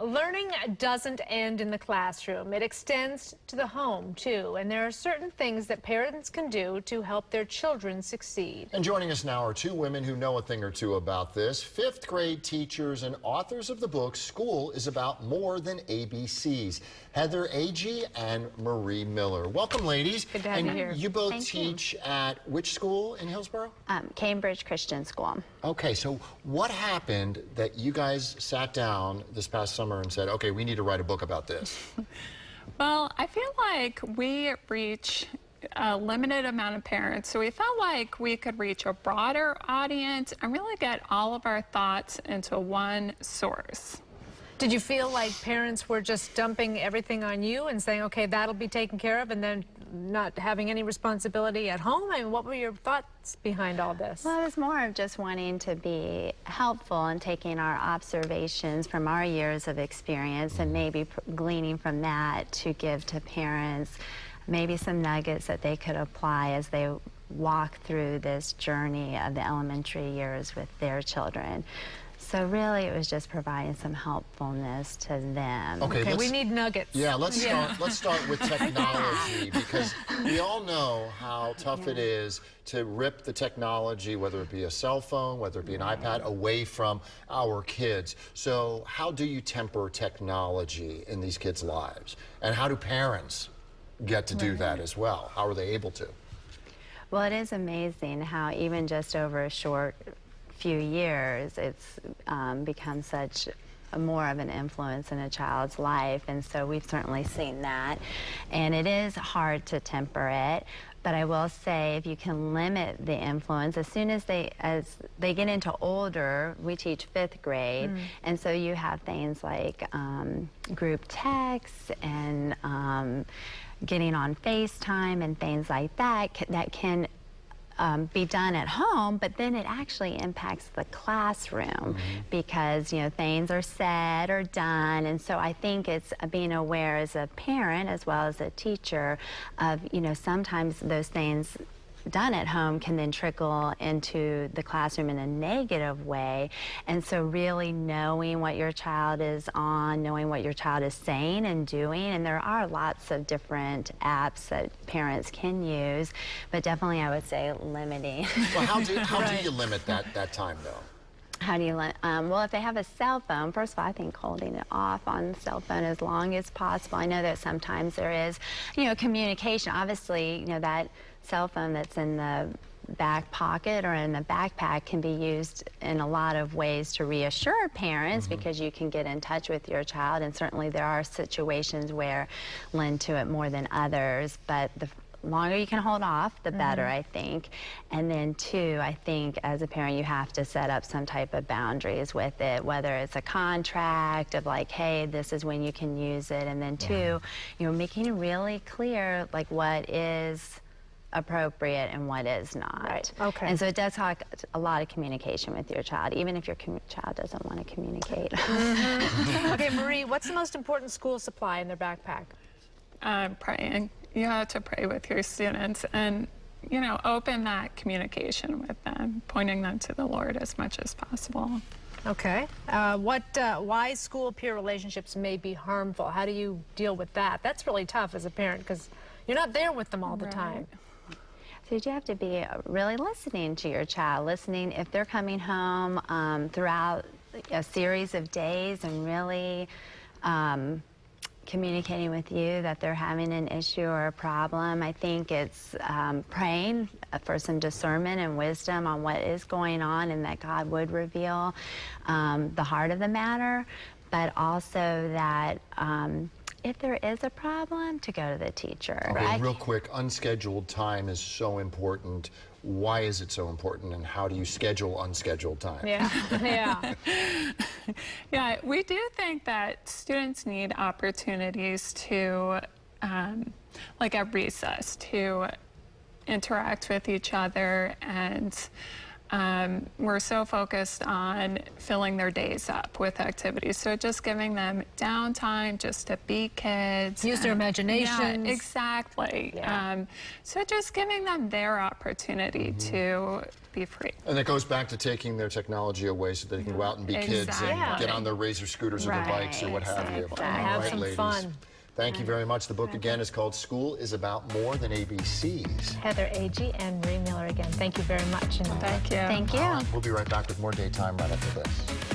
Learning doesn't end in the classroom. It extends to the home, too. And there are certain things that parents can do to help their children succeed. And joining us now are two women who know a thing or two about this. Fifth grade teachers and authors of the book, School is About More Than ABCs. Heather Agee and Marie Miller. Welcome, ladies. Good to have you here. You both teach at which school in Hillsborough? Cambridge Christian School. Okay, so what happened that you guys sat down this past summer and said, okay, we need to write a book about this? Well, I feel like we reach a limited amount of parents, so we felt like we could reach a broader audience and really get all of our thoughts into one source. Did you feel like parents were just dumping everything on you and saying, okay, that'll be taken care of, and then not having any responsibility at home? I mean, what were your thoughts behind all this? Well, it was more of just wanting to be helpful and taking our observations from our years of experience and maybe gleaning from that to give to parents maybe some nuggets that they could apply as they walk through this journey of the elementary years with their children. So really, it was just providing some helpfulness to them. Okay, we need nuggets. Yeah, let's start with technology, because we all know how tough it is to rip the technology, whether it be a cell phone, whether it be an iPad, away from our kids. So how do you temper technology in these kids' lives? And how do parents get to do that as well? How are they able to? Well, it is amazing how even just over a short few years, it's become such more of an influence in a child's life, and so we've certainly seen that. And it is hard to temper it, but I will say if you can limit the influence, as soon as they get into older, we teach fifth grade, and so you have things like group texts and getting on FaceTime and things like that that can be done at home, but then it actually impacts the classroom because, you know, things are said or done. And so I think it's being aware as a parent as well as a teacher of, you know, sometimes those things done at home can then trickle into the classroom in a negative way. And so really knowing what your child is on, knowing what your child is saying and doing, and there are lots of different apps that parents can use, but definitely I would say limiting. Well, how do you limit that time, though? How do you well, if they have a cell phone, first of all, I think holding it off on the cell phone as long as possible. I know that sometimes there is, you know, communication. Obviously, you know, that cell phone that's in the back pocket or in the backpack can be used in a lot of ways to reassure parents because you can get in touch with your child, and certainly there are situations where lend to it more than others, but the longer you can hold off, the better, I think. And then two, I think as a parent you have to set up some type of boundaries with it, whether it's a contract of like, hey, this is when you can use it, and then two, you know, making it really clear like what is appropriate and what is not. Right. Okay. And so it does talk a lot of communication with your child, even if your child doesn't want to communicate. Okay, Marie, what's the most important school supply in their backpack? Praying. You have to pray with your students and, you know, open that communication with them, pointing them to the Lord as much as possible. Okay. Why school peer relationships may be harmful? How do you deal with that? That's really tough as a parent because you're not there with them all the time. So you have to be really listening to your child, listening if they're coming home throughout a series of days and really communicating with you that they're having an issue or a problem. I think it's praying for some discernment and wisdom on what is going on and that God would reveal the heart of the matter, but also that if there is a problem, to go to the teacher. Okay, real quick, unscheduled time is so important. Why is it so important, and how do you schedule unscheduled time? Yeah, we do think that students need opportunities to, like at recess, to interact with each other and we're so focused on filling their days up with activities. So just giving them downtime just to be kids. Use their imaginations. Yeah, exactly. Yeah. So just giving them their opportunity to be free. And it goes back to taking their technology away so they can go out and be kids and Exactly. get on their razor scooters or their bikes or what have you. Exactly. All Have right, some ladies. fun. Thank you very much. The book again is called School is About More Than ABCs. Heather Agee and Marie Miller again. Thank you very much. And Thank you. Thank you. We'll be right back with more Daytime right after this.